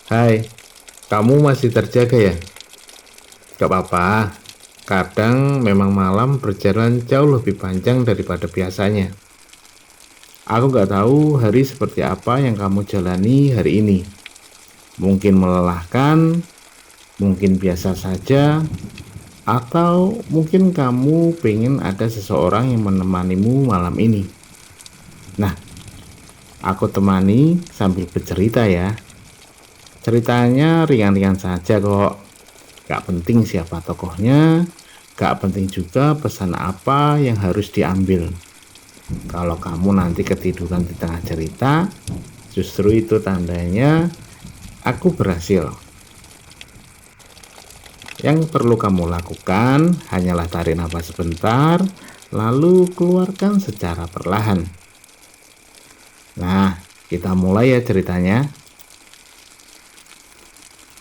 Hai, kamu masih terjaga ya? Gak apa-apa, kadang memang malam berjalan jauh lebih panjang daripada biasanya. Aku gak tahu hari seperti apa yang kamu jalani hari ini. Mungkin melelahkan, mungkin biasa saja, atau mungkin kamu pengen ada seseorang yang menemanimu malam ini. Nah, aku temani sambil bercerita ya. Ceritanya ringan-ringan saja kok. Gak penting siapa tokohnya, gak penting juga pesan apa yang harus diambil. Kalau kamu nanti ketiduran di tengah cerita, justru itu tandanya aku berhasil. Yang perlu kamu lakukan hanyalah tarik nafas sebentar, lalu keluarkan secara perlahan. Nah, kita mulai ya ceritanya.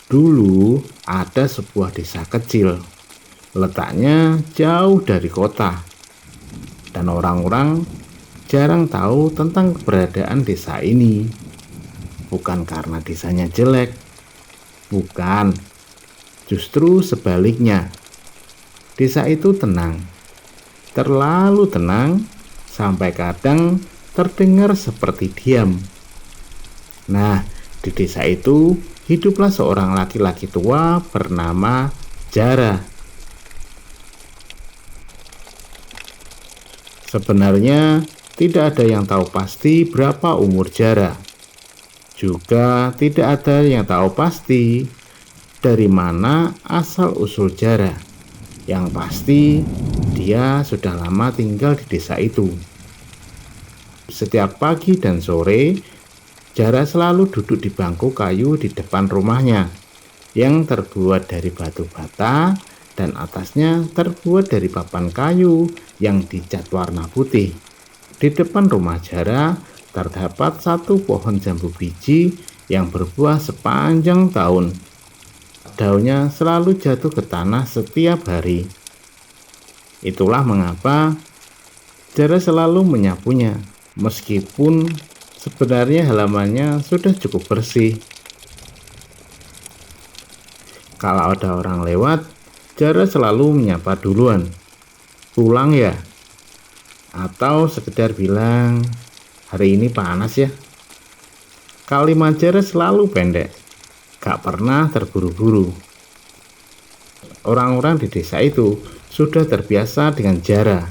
Dulu ada sebuah desa kecil, letaknya jauh dari kota, dan orang-orang jarang tahu tentang keberadaan desa ini. Bukan karena desanya jelek, bukan, justru sebaliknya. Desa itu tenang, terlalu tenang, sampai kadang terdengar seperti diam. Nah, di desa itu hiduplah seorang laki-laki tua bernama Jara. Sebenarnya tidak ada yang tahu pasti berapa umur Jara. Juga tidak ada yang tahu pasti dari mana asal-usul Jara. Yang pasti dia sudah lama tinggal di desa itu. Setiap pagi dan sore, Jara selalu duduk di bangku kayu di depan rumahnya yang terbuat dari batu bata dan atasnya terbuat dari papan kayu yang dicat warna putih. Di depan rumah Jara terdapat satu pohon jambu biji yang berbuah sepanjang tahun. Daunnya selalu jatuh ke tanah setiap hari. Itulah mengapa Jara selalu menyapunya, meskipun sebenarnya halamannya sudah cukup bersih. Kalau ada orang lewat, Jara selalu menyapa duluan. Pulang ya? Atau sekedar bilang, hari ini panas ya? Kalimat Jara selalu pendek, gak pernah terburu-buru. Orang-orang di desa itu sudah terbiasa dengan Jara.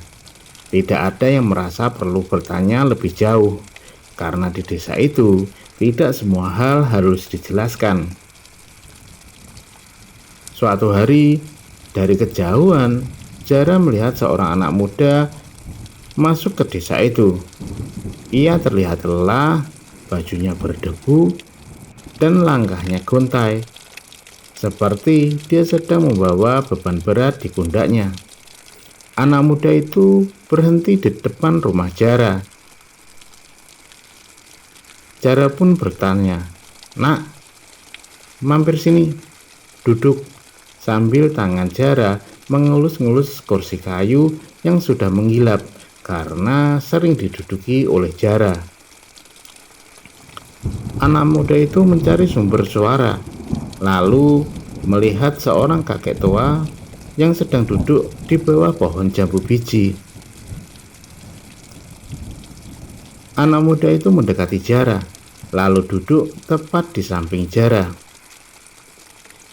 Tidak ada yang merasa perlu bertanya lebih jauh. Karena di desa itu tidak semua hal harus dijelaskan. Suatu hari dari kejauhan, Jara melihat seorang anak muda masuk ke desa itu. Ia terlihat lelah, bajunya berdebu, dan langkahnya gontai, seperti dia sedang membawa beban berat di pundaknya. Anak muda itu berhenti di depan rumah Jara. Jara pun bertanya, "Nak, mampir sini, duduk," sambil tangan Jara mengelus-ngelus kursi kayu yang sudah menggilap karena sering diduduki oleh Jara. Anak muda itu mencari sumber suara, lalu melihat seorang kakek tua yang sedang duduk di bawah pohon jambu biji. Anak muda itu mendekati Jara, lalu duduk tepat di samping Jara.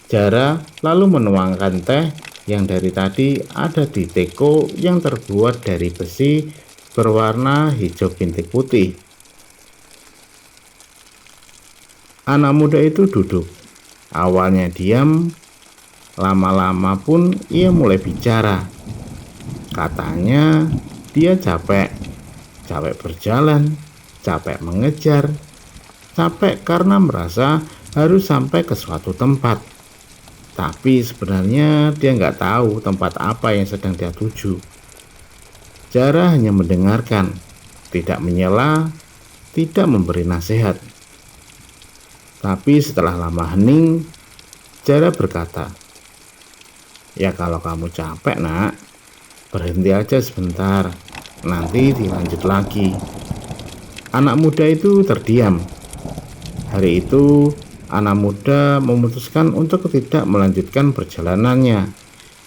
Jara lalu menuangkan teh yang dari tadi ada di teko yang terbuat dari besi berwarna hijau bintik putih. Anak muda itu duduk. Awalnya diam, lama-lama pun ia mulai bicara. Katanya dia capek berjalan, capek mengejar, capek karena merasa harus sampai ke suatu tempat. Tapi sebenarnya dia nggak tahu tempat apa yang sedang dia tuju. Jara hanya mendengarkan, tidak menyela, tidak memberi nasihat. Tapi setelah lama hening, Jara berkata, "Ya kalau kamu capek nak, berhenti aja sebentar, nanti dilanjut lagi." Anak muda itu terdiam. Hari itu anak muda memutuskan untuk tidak melanjutkan perjalanannya.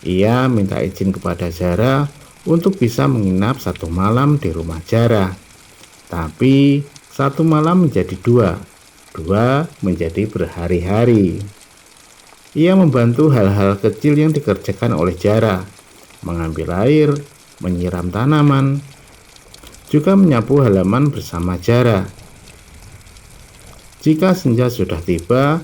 Ia minta izin kepada Zara untuk bisa menginap satu malam di rumah Zara. Tapi satu malam menjadi dua, dua menjadi berhari-hari. Ia membantu hal-hal kecil yang dikerjakan oleh Zara, mengambil air, menyiram tanaman, juga menyapu halaman bersama Zara. Jika senja sudah tiba,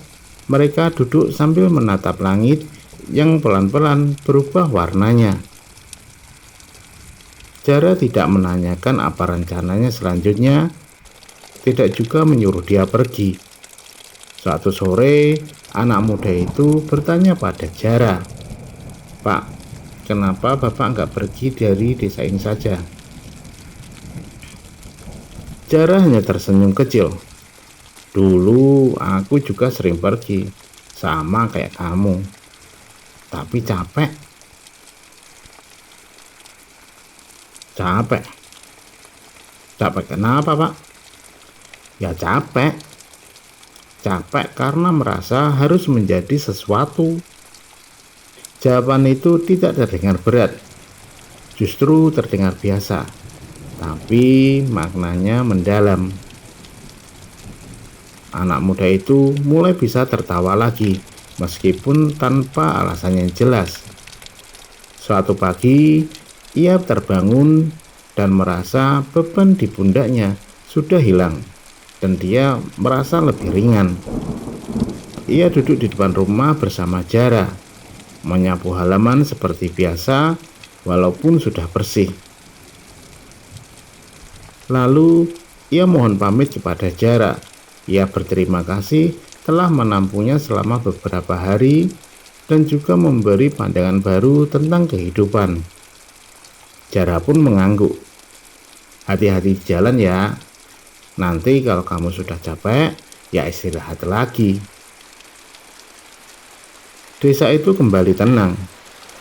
mereka duduk sambil menatap langit yang pelan-pelan berubah warnanya. Zara tidak menanyakan apa rencananya selanjutnya, tidak juga menyuruh dia pergi. Suatu sore, anak muda itu bertanya pada Zara, "Pak, kenapa Bapak nggak pergi dari desa ini saja?" Zara hanya tersenyum kecil. "Dulu aku juga sering pergi, sama kayak kamu. Tapi capek." "Capek? Capek kenapa, Pak?" "Ya capek. Capek karena merasa harus menjadi sesuatu." Jawaban itu tidak terdengar berat, justru terdengar biasa, tapi maknanya mendalam. Anak muda itu mulai bisa tertawa lagi, meskipun tanpa alasan yang jelas. Suatu pagi, ia terbangun dan merasa beban di pundaknya sudah hilang, dan dia merasa lebih ringan. Ia duduk di depan rumah bersama Zara, menyapu halaman seperti biasa, walaupun sudah bersih. Lalu, ia mohon pamit kepada Zara. Ia berterima kasih telah menampungnya selama beberapa hari dan juga memberi pandangan baru tentang kehidupan. Zara pun mengangguk. "Hati-hati di jalan ya. Nanti kalau kamu sudah capek, ya istirahat lagi." Desa itu kembali tenang,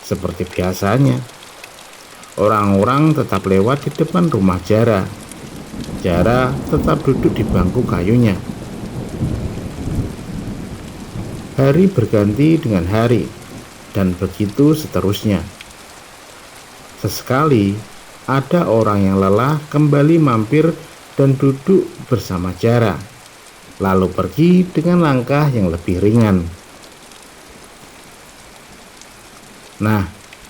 seperti biasanya. Orang-orang tetap lewat di depan rumah Zara. Zara tetap duduk di bangku kayunya. Hari berganti dengan hari, dan begitu seterusnya. Sesekali, ada orang yang lelah kembali mampir dan duduk bersama Zara, lalu pergi dengan langkah yang lebih ringan. Nah,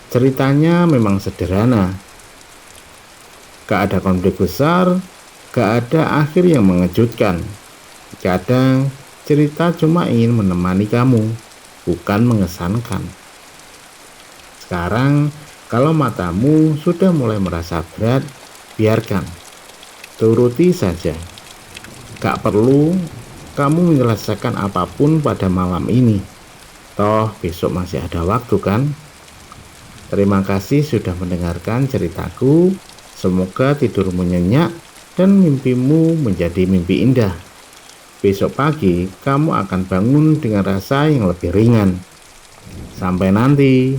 ceritanya memang sederhana. Gak ada konflik besar, gak ada akhir yang mengejutkan. Kadang cerita cuma ingin menemani kamu, bukan mengesankan. Sekarang, kalau matamu sudah mulai merasa berat, biarkan. Turuti saja. Gak perlu kamu menyelesaikan apapun pada malam ini. Toh besok masih ada waktu kan? Terima kasih sudah mendengarkan ceritaku. Semoga tidurmu nyenyak dan mimpimu menjadi mimpi indah. Besok pagi kamu akan bangun dengan rasa yang lebih ringan. Sampai nanti.